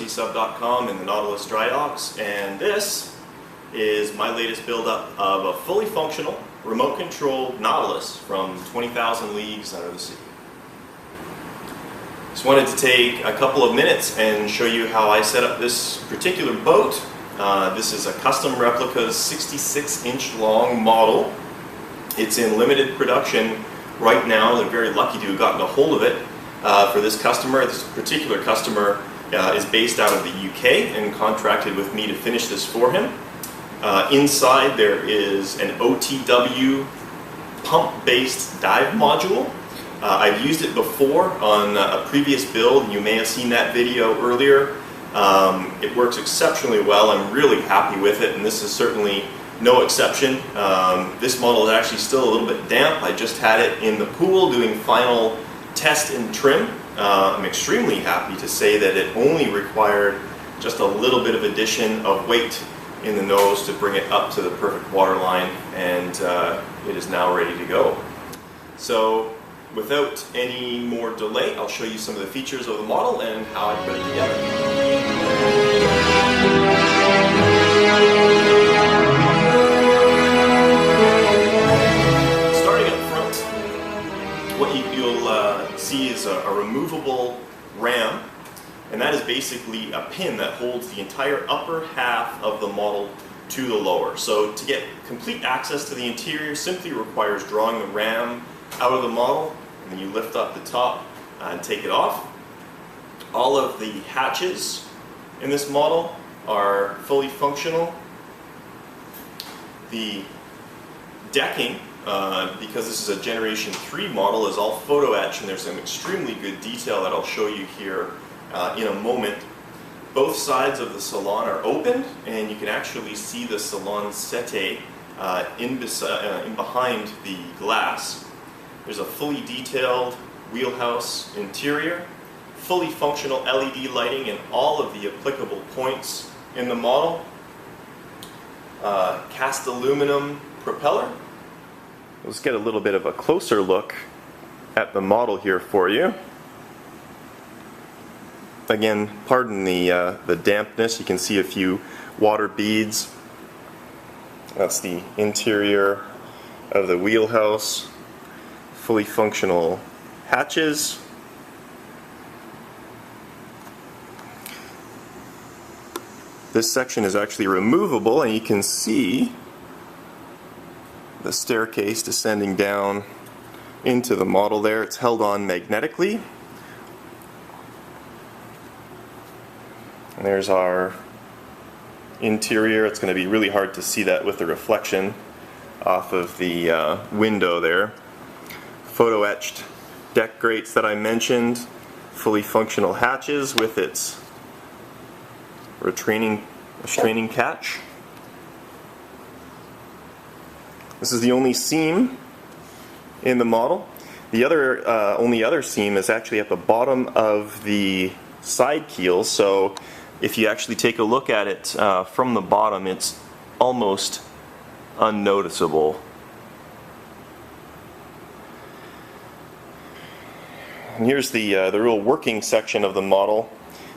rcsub.com in the Nautilus dry docks, and this is my latest build-up of a fully functional, remote-controlled Nautilus from 20,000 leagues under the sea. Just wanted to take a couple of minutes and show you how I set up this particular boat. This is a custom replica 66-inch long model. It's in limited production right now. They're very lucky to have gotten a hold of it for this customer. This particular customer is based out of the UK and contracted with me to finish this for him. Inside there is an OTW pump-based dive module. I've used it before on a previous build. You may have seen that video earlier. It works exceptionally well. I'm really happy with it, and this is certainly no exception. This model is actually still a little bit damp. I just had it in the pool doing final test and trim. I'm extremely happy to say that it only required just a little bit of addition of weight in the nose to bring it up to the perfect water line, and it is now ready to go. So without any more delay, I'll show you some of the features of the model and how I put it together. Starting up front, what you'll see is a removable ram, and that is basically a pin that holds the entire upper half of the model to the lower. So to get complete access to the interior simply requires drawing the ram out of the model, and then you lift up the top and take it off. All of the hatches in this model are fully functional. The decking, because this is a Generation 3 model, is all photo etched, and there's some extremely good detail that I'll show you here in a moment. Both sides of the salon are open, and you can actually see the salon settee in behind the glass. There's a fully detailed wheelhouse interior, fully functional LED lighting in all of the applicable points in the model, cast aluminum propeller. Let's get a little bit of a closer look at the model here for you. Again, pardon the dampness. You can see a few water beads. That's the interior of the wheelhouse. Fully functional hatches. This section is actually removable, and you can see the staircase descending down into the model there. It's held on magnetically. And there's our interior. It's going to be really hard to see that with the reflection off of the window there. Photo etched deck grates that I mentioned, fully functional hatches with its restraining catch. This is the only seam in the model. The only other seam is actually at the bottom of the side keel, so if you actually take a look at it from the bottom, it's almost unnoticeable. And here's the real working section of the model.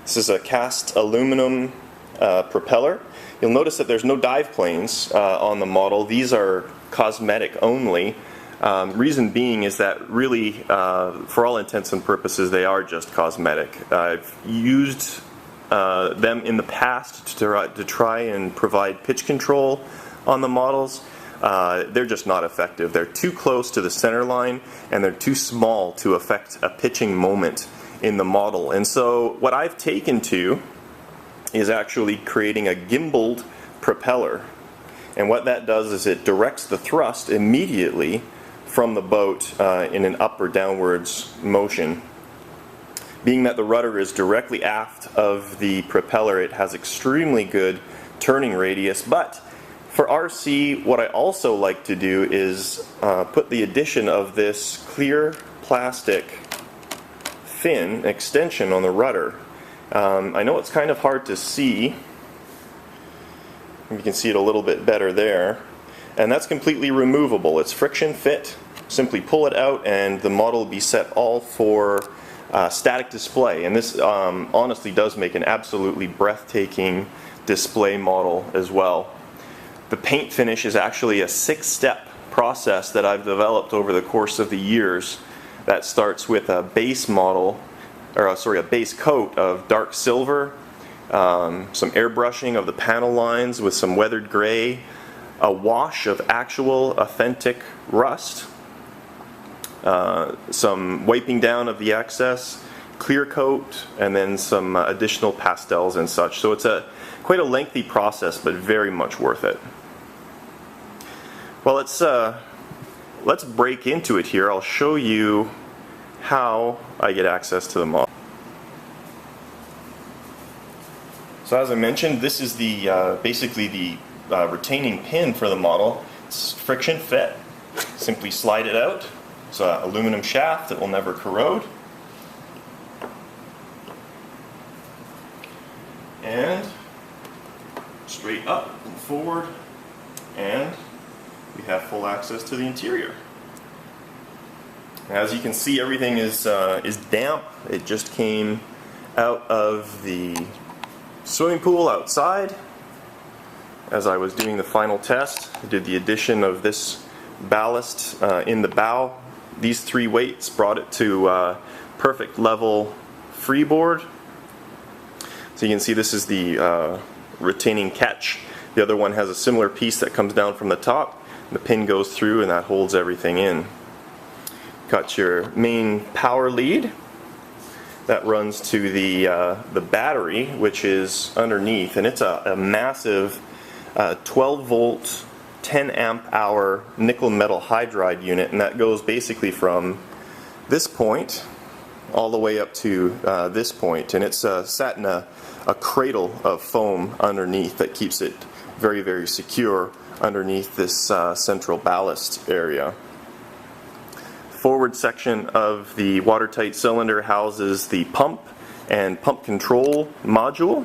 This is a cast aluminum propeller. You'll notice that there's no dive planes on the model. These are cosmetic only. Reason being is that really, for all intents and purposes, they are just cosmetic. I've used them in the past to try and provide pitch control on the models. They're just not effective. They're too close to the center line, and they're too small to affect a pitching moment in the model. And so what I've taken to is actually creating a gimbaled propeller. And what that does is it directs the thrust immediately from the boat in an up or downwards motion. Being that the rudder is directly aft of the propeller, it has extremely good turning radius. But for RC, what I also like to do is put the addition of this clear plastic fin extension on the rudder. I know it's kind of hard to see. You can see it a little bit better there. And that's completely removable. It's friction fit. Simply pull it out and the model will be set all for static display, and this honestly does make an absolutely breathtaking display model as well. The paint finish is actually a 6-step process that I've developed over the course of the years that starts with a base model, or a base coat of dark silver, some airbrushing of the panel lines with some weathered gray, a wash of actual authentic rust, some wiping down of the excess, clear coat, and then some additional pastels and such. So it's quite a lengthy process, but very much worth it. Well, let's break into it here. I'll show you how I get access to the model. So as I mentioned, this is the basically the retaining pin for the model. It's friction fit. Simply slide it out. It's an aluminum shaft that will never corrode. And straight up and forward, and we have full access to the interior. As you can see, everything is damp. It just came out of the swimming pool outside. As I was doing the final test, I did the addition of this ballast in the bow. These 3 weights brought it to perfect level freeboard. So you can see this is the retaining catch. The other one has a similar piece that comes down from the top. The pin goes through and that holds everything in. Got your main power lead that runs to the battery, which is underneath, and it's a massive 12 volt 10 amp hour nickel metal hydride unit, and that goes basically from this point all the way up to this point, and it's sat in a cradle of foam underneath that keeps it very, very secure underneath this central ballast area. Forward section of the watertight cylinder houses the pump and pump control module.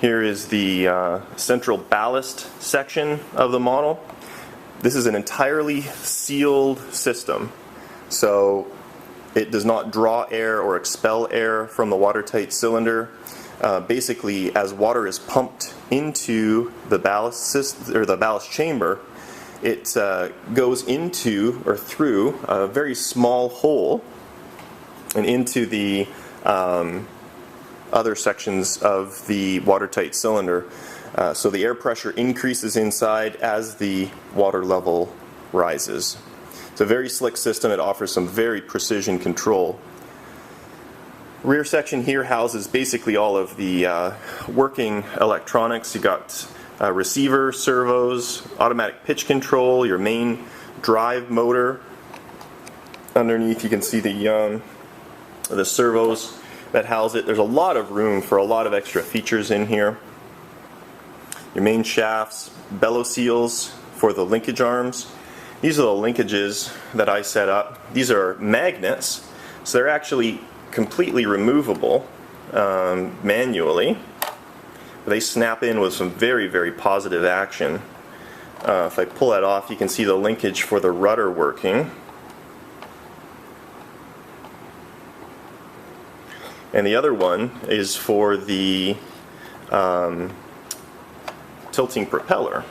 Here is the central ballast section of the model. This is an entirely sealed system, so it does not draw air or expel air from the watertight cylinder. Basically, as water is pumped into the ballast chamber, it goes into or through a very small hole and into the other sections of the watertight cylinder. So the air pressure increases inside as the water level rises. It's a very slick system. It offers some very precision control. Rear section here houses basically all of the working electronics. You got receiver, servos, automatic pitch control, your main drive motor. Underneath you can see the servos that house it. There's a lot of room for a lot of extra features in here. Your main shafts, bellow seals for the linkage arms. These are the linkages that I set up. These are magnets, so they're actually completely removable manually. They snap in with some very, very positive action. If I pull that off, you can see the linkage for the rudder working. And the other one is for the tilting propeller.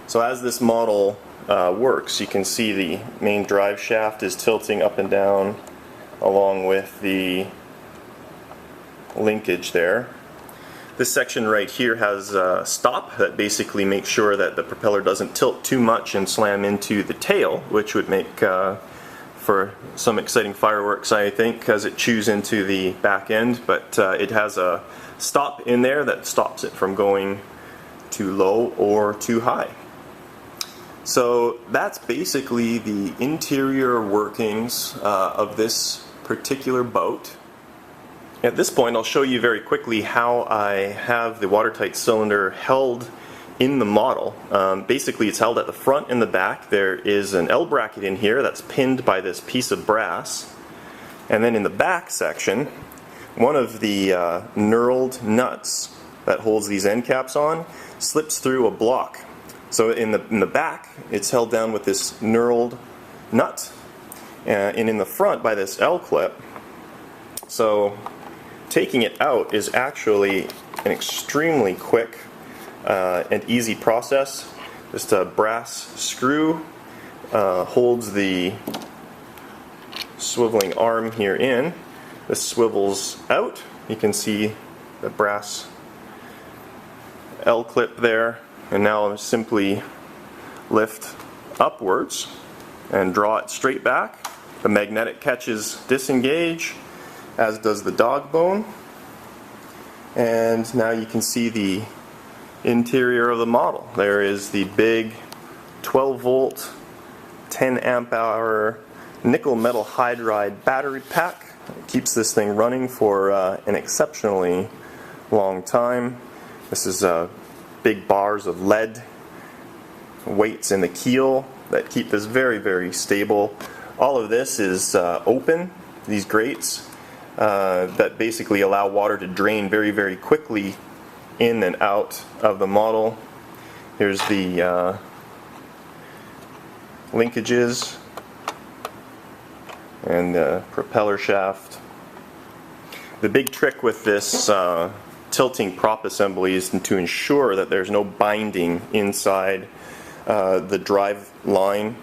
So as this model works, you can see the main drive shaft is tilting up and down along with the linkage there. This section right here has a stop that basically makes sure that the propeller doesn't tilt too much and slam into the tail, which would make for some exciting fireworks, I think, as it chews into the back end. But it has a stop in there that stops it from going too low or too high. So that's basically the interior workings of this particular boat. At this point, I'll show you very quickly how I have the watertight cylinder held in the model. Basically, it's held at the front and the back. There is an L bracket in here that's pinned by this piece of brass. And then in the back section, one of the knurled nuts that holds these end caps on slips through a block. So in the back, it's held down with this knurled nut, and in the front by this L-clip. So taking it out is actually an extremely quick and easy process. Just a brass screw holds the swiveling arm here in. This swivels out. You can see the brass L-clip there, and now simply lift upwards and draw it straight back. The magnetic catches disengage, as does the dog bone, and now you can see the interior of the model. There is the big 12 volt 10 amp hour nickel metal hydride battery pack. It keeps this thing running for an exceptionally long time. This is big bars of lead weights in the keel that keep this very, very stable. All of this is open, these grates that basically allow water to drain very, very quickly in and out of the model. Here's the linkages and the propeller shaft. The big trick with this tilting prop assembly is to ensure that there's no binding inside the drive line,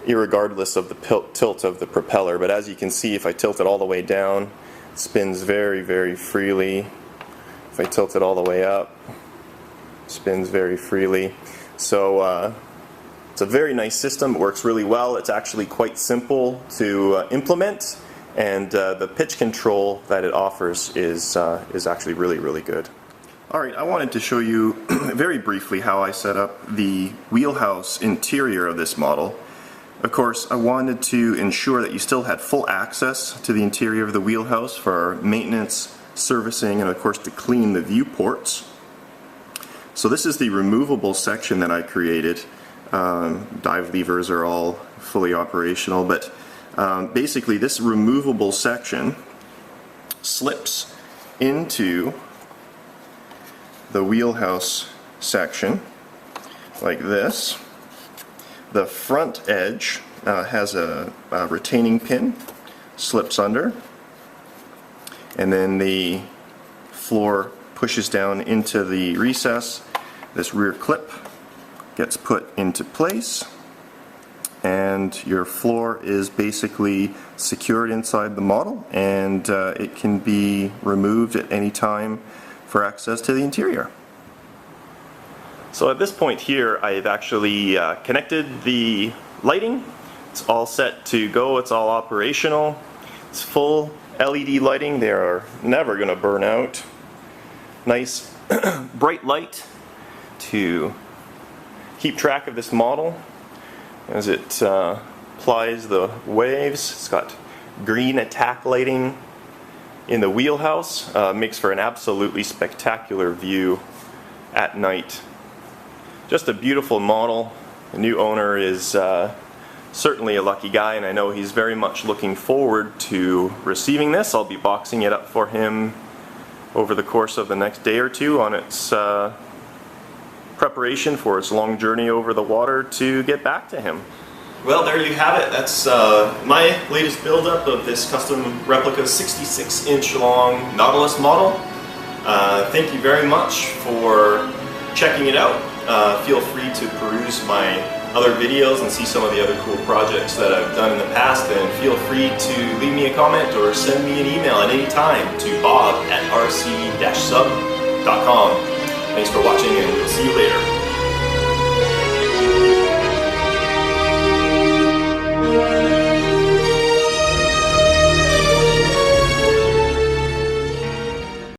irregardless of the tilt of the propeller. But as you can see, if I tilt it all the way down, it spins very, very freely. If I tilt it all the way up, it spins very freely. So it's a very nice system. It works really well. It's actually quite simple to implement, and the pitch control that it offers is actually really, really good. Alright, I wanted to show you very briefly how I set up the wheelhouse interior of this model. Of course, I wanted to ensure that you still had full access to the interior of the wheelhouse for maintenance, servicing, and of course to clean the viewports. So this is the removable section that I created. Dive levers are all fully operational, but basically this removable section slips into the wheelhouse section like this. The front edge has a retaining pin, slips under, and then the floor pushes down into the recess. This rear clip gets put into place, and your floor is basically secured inside the model, and it can be removed at any time for access to the interior. So at this point here, I've actually connected the lighting. It's all set to go. It's all operational. It's full LED lighting. They are never going to burn out. Nice bright light to keep track of this model as it plies the waves. It's got green attack lighting in the wheelhouse. Makes for an absolutely spectacular view at night. Just a beautiful model. The new owner is certainly a lucky guy, and I know he's very much looking forward to receiving this. I'll be boxing it up for him over the course of the next day or two on its preparation for its long journey over the water to get back to him. Well, there you have it. That's my latest build-up of this custom replica 66-inch long Nautilus model. Thank you very much for checking it out. Feel free to peruse my other videos and see some of the other cool projects that I've done in the past, and feel free to leave me a comment or send me an email at any time to bob@rc-sub.com. Thanks for watching, and we'll see you later.